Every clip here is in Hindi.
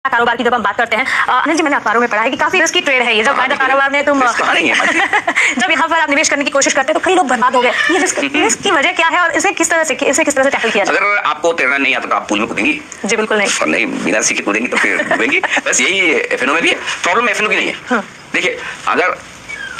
कारोबार की जब हम बात करते हैं, अनिल जी, मैंने अखबारों में पढ़ा है कि काफी रिस्की ट्रेड है ये। जब वायदा कारोबार में तुम जब यहाँ पर आप निवेश करने की कोशिश करते हैं तो कई लोग बर्बाद हो गए। ये रिस्क की वजह क्या है और इसे किस तरह से टैकल किया जाए? अगर आपको तैरना नहीं आता तो आप पूल में कूदेंगी? जी बिल्कुल नहीं। और नहीं, बिना सीखे कूदेंगी तो फिर डूबेंगी। बस यही एफएनओ में भी है। प्रॉब्लम एफएनओ की नहीं है। देखिए, अगर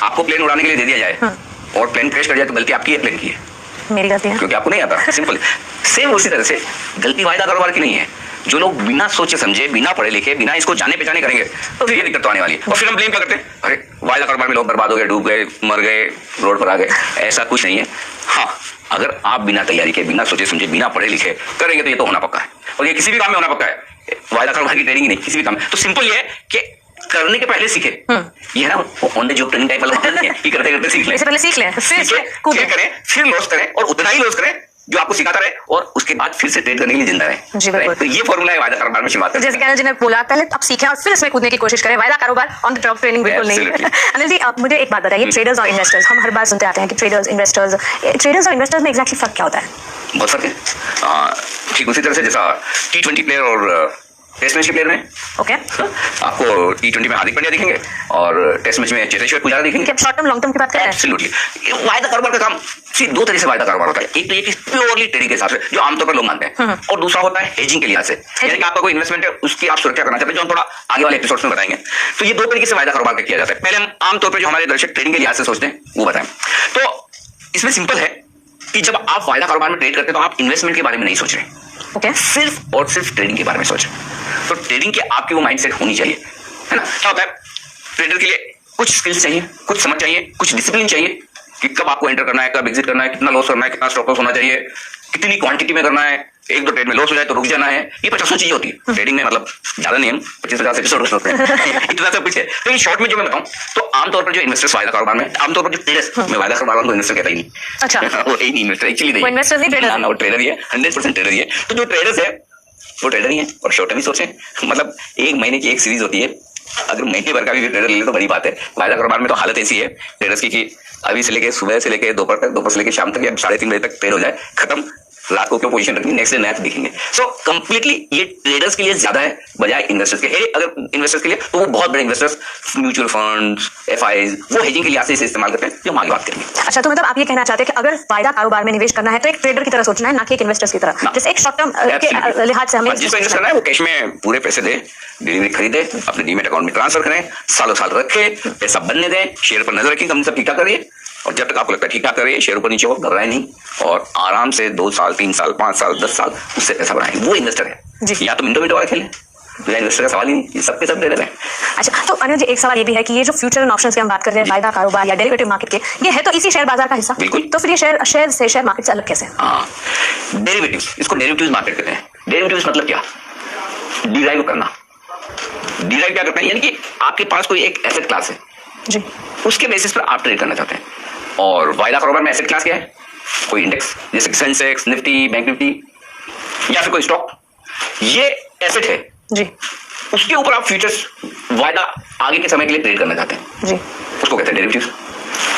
आपको प्लेन उड़ाने के लिए दे दिया जाए और प्लेन क्रैश कर जाए तो गलती आपकी है, प्लेन की है? मेरी गलती है, क्योंकि आपको नहीं आता। सिंपल। सेम उसी तरह से गलती वायदा कारोबार की नहीं है। जो लोग बिना सोचे समझे, बिना पढ़े लिखे, बिना इसको जाने पहचाने करेंगे तो फिर ये दिक्कत तो आने वाली है। और फिर हम ब्लेम क्या करते हैं? अरे वायदा कारोबार में लोग बर्बाद हो गए, डूब गए, मर गए, रोड पर आ गए। ऐसा कुछ नहीं है। हाँ, अगर आप बिना तैयारी के, बिना सोचे समझे, बिना पढ़े लिखे करेंगे तो ये तो होना पक्का है। और ये किसी भी काम में होना पक्का है, वायदा कारोबार की ट्रेनिंग ही नहीं, किसी भी काम में। तो सिंपल ये है कि करने के पहले सीखे। ये है ना on the job training type वाला नहीं है कि करते करते सीख लें। पहले सीख लें, फिर करें, फिर लॉस करें और उतना ही लॉस करें जो आपको सिखाता रहे और उसके बाद फिर से ट्रेड करने के लिए जिंदा रहे। तो ये फॉर्मूला है वायदा कारोबार में शुरुआत। जैसे अनिल जी ने बोला, पहले आप सीखें और फिर इसमें कूदने की कोशिश करें। वायदा कारोबार ऑन द जॉब ट्रेनिंग बिल्कुल नहीं है। अनिल जी, आप मुझे एक बात बताइए, ट्रेडर्स और इन्वेस्टर्स, हम हर बार सुनते आते हैं कि ट्रेडर्स और इन्वेस्टर्स में एग्जैक्टली फर्क क्या होता है? बहुत फर्क है। ठीक उसी तरह से जैसा T20 प्लेयर और टेस्ट मैच के प्लेयर में। ओके। आपको T20 में हार्दिक पांड्या दिखेंगे और टेस्ट मैच में चेतेश्वर पुजारा दिखेंगे। शॉर्ट टर्म लॉन्ग टर्म की बात करें? एब्सोल्युटली। वायदा कारोबार का काम सिर्फ दो तरह से वायदा कारोबार होता है। एक तो ये कि प्योरली ट्रेडिंग के हिसाब से, जो आमतौर पर लोग मानते हैं, और दूसरा होता है हेजिंग के लिहाज से, यानी कि आपका कोई इन्वेस्टमेंट है, उसकी आप सुरक्षा करना चाहते हैं, जो हम थोड़ा आगे वाले एपिसोड्स में बताएंगे। तो ये दो तरीके से वायदा कारोबार का किया जाता है। पहले हम आमतौर पर जो हमारे दर्शक ट्रेडिंग के लिहाज से सोचते हैं वो बताएं। तो इसमें सिंपल है कि जब आप वायदा कारोबार में ट्रेड करते हैं तो आप इन्वेस्टमेंट के बारे में नहीं सोच रहे। ओके। सिर्फ और सिर्फ ट्रेडिंग के बारे में सोचें। तो ट्रेडिंग की आपकी वो माइंडसेट होनी चाहिए, है ना? क्या होता है, ट्रेडर के लिए कुछ स्किल्स चाहिए, कुछ समझ चाहिए, कुछ डिसिप्लिन चाहिए कि कब आपको एंटर करना है, कब एग्जिट करना है, कितना लॉस करना है, कितना स्टॉप लॉस होना चाहिए, कितनी क्वांटिटी में करना है, एक दो ट्रेड में लॉस हो जाए तो रुक जाना है। ये 50 चीजें होती है ट्रेडिंग में, मतलब ज्यादा नहीं है, 25-50 एपिसोड होते हैं। इतना सब कुछ है। तो इन शॉर्ट में जो मैं बताऊं, तो आमतौर पर जो इन्वेस्टर्स वायदा कारोबार में, आमतौर पर जो ट्रेडर्स, मैं वायदा कारोबार को इन्वेस्टर कहता ही नहीं। अच्छा। वो ही नहीं इन्वेस्टर, एक्चुअली नहीं, इन्वेस्टर नहीं, ट्रेडर। वो ट्रेडर ही है, 100% ट्रेडर ही है। तो जो ट्रेडर्स है वो ट्रेडर ही है और शॉर्ट टर्म ही सोचें। मतलब एक महीने की एक सीरीज होती है, अगर महीने भर का भी ट्रेडर ले ले तो बड़ी बात है। वायदा कारोबार में तो हालत ऐसी है ट्रेडर्स की कि अभी से लेके सुबह से लेके दोपहर तक, दोपहर से लेके शाम तक या 3:30 बजे तक ट्रेड हो जाए, खत्म, रात को क्यों पोजीशन रखनी, नेक्स्ट डे नया दिखेंगे। सो कंप्लीटली ये ट्रेडर्स के लिए ज्यादा है बजाय इन्वेस्टर्स के। अगर इन्वेस्टर्स के लिए तो वो बहुत बड़े इन्वेस्टर्स, म्यूचुअल फंड्स, FIs, वो हेजिंग के लिए से इस्तेमाल करते हैं, जो हम आगे बात करेंगे। अच्छा, तो मतलब आप ये कहना चाहते हैं कि अगर वायदा कारोबार में निवेश करना है तो एक ट्रेडर की तरह सोचना है, ना कि एक इन्वेस्टर्स की तरह। जैसे एक शॉर्ट टर्म के लिहाज से हमें जिसको इन्वेस्ट करना है वो कैश में पूरे पैसे दे, डिलीवरी खरीदे, अपने डीमेट अकाउंट में ट्रांसफर करें, सालों साल रखे, पैसा बनने दें, शेयर पर नजर रखें, कम से कम ठीक ठाक करिए, और जब तक आपको लगता है ठीक ठाक करिए, शेयर ऊपर नीचे हो, घबराए नहीं, और आराम से 2 साल, 3 साल, 5 साल, 10 साल उससे पैसा बढ़ाएंगे। वो इन्वेस्टर है। या तो मिनटों वाला खेलें, इन्वेस्टर का सवाल ही नहीं, ये सबके सब दे रहे हैं। अच्छा, तो अनिल जी, एक सवाल ये भी है कि ये जो फ्यूचर एंड ऑप्शंस की हम बात कर रहे हैं, वायदा कारोबार या डेरिवेटिव मार्केट के, ये है तो इसी शेयर बाजार का हिस्सा। बिल्कुल। तो फिर ये शेयर मार्केट से अलग कैसे? हाँ, डेरिवेटिव्स, इसको डेरिवेटिव्स मार्केट कहते हैं। डेरिवेटिव्स मतलब क्या? डिराइव करना। डिराइव क्या करते हैं, यानी कि आपके पास कोई एक एसेट क्लास है जी, उसके बेसिस पर आप ट्रेड करना चाहते हैं। और वायदा कारोबार में एसेट क्लास क्या है? कोई इंडेक्स, जैसे सेंसेक्स, निफ्टी, बैंक निफ्टी, या फिर कोई स्टॉक, ये एसेट है जी, उसके ऊपर आप फ्यूचर्स वायदा आगे के समय के लिए ट्रेड करना चाहते हैं जी, उसको कहते हैं डेरिवेटिव्स।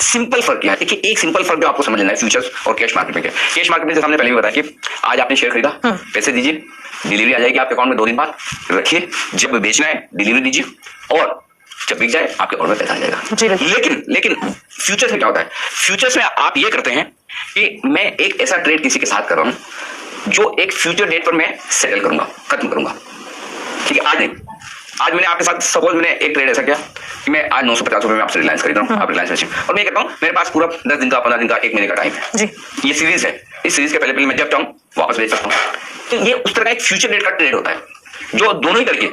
सिंपल फर्क क्या है? देखिए, एक सिंपल फर्क जो आपको समझ लेना है फ्यूचर्स और कैश मार्केट में क्या है। कैश मार्केट में जैसे हमने पहले भी बताया कि आज आपने शेयर खरीदा, पैसे दीजिए, डिलीवरी आ जाएगी आपके अकाउंट में 2 दिन बाद, रखिए, जब बेचना है डिलीवरी दीजिए, और जब बिक जाए आपके अकाउंट में पैसा आ जाएगा। लेकिन फ्यूचर्स में क्या होता है? फ्यूचर्स में आप ये करते हैं कि मैं एक ऐसा ट्रेड किसी के साथ कर रहा हूं जो एक फ्यूचर डेट पर मैं सेटल करूंगा, खत्म करूंगा। ठीक है, आज नहीं, आज मैंने आपके साथ, सपोज मैंने एक ट्रेड ऐसा किया कि मैं आज 950 रुपए में आपसे रिलायंस खरीद रहा हूँ, आप रिलायंस बेचें, और मैं कहता हूँ मेरे पास पूरा 10 दिन का, 15 दिन का, 1 महीने का टाइम है जी। ये सीरीज है, इस सीरीज के पहले मैं जब चाहूँ वापस बेच सकता हूँ। तो ये उस तरह का एक फ्यूचर डेट का ट्रेड होता है जो दोनों ही करके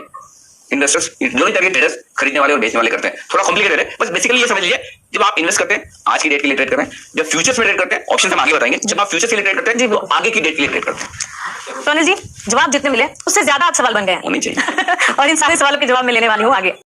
इन्वेस्टर्स, दोनों तरह के ट्रेडर्स, खरीदने वाले और बेचने वाले करते हैं। थोड़ा कॉम्प्लिकेटेड है, बस बेसिकली ये समझ लीजिए, जब आप इन्वेस्ट करते हैं आज की डेट के लिए ट्रेड कर रहे हैं, जब फ्यूचर्स में ट्रेड करते हैं, ऑप्शन हम आगे बताएंगे, जब आप फ्यूचर्स के लिए ट्रेड करते हैं तो आगे की डेट के लिए ट्रेड करते हैं। तो अनिल जी, जवाब जितने मिले उससे ज्यादा आप सवाल बन गए होनी चाहिए। और इन सारे सवालों के जवाब मैं लेने वाली हूँ आगे।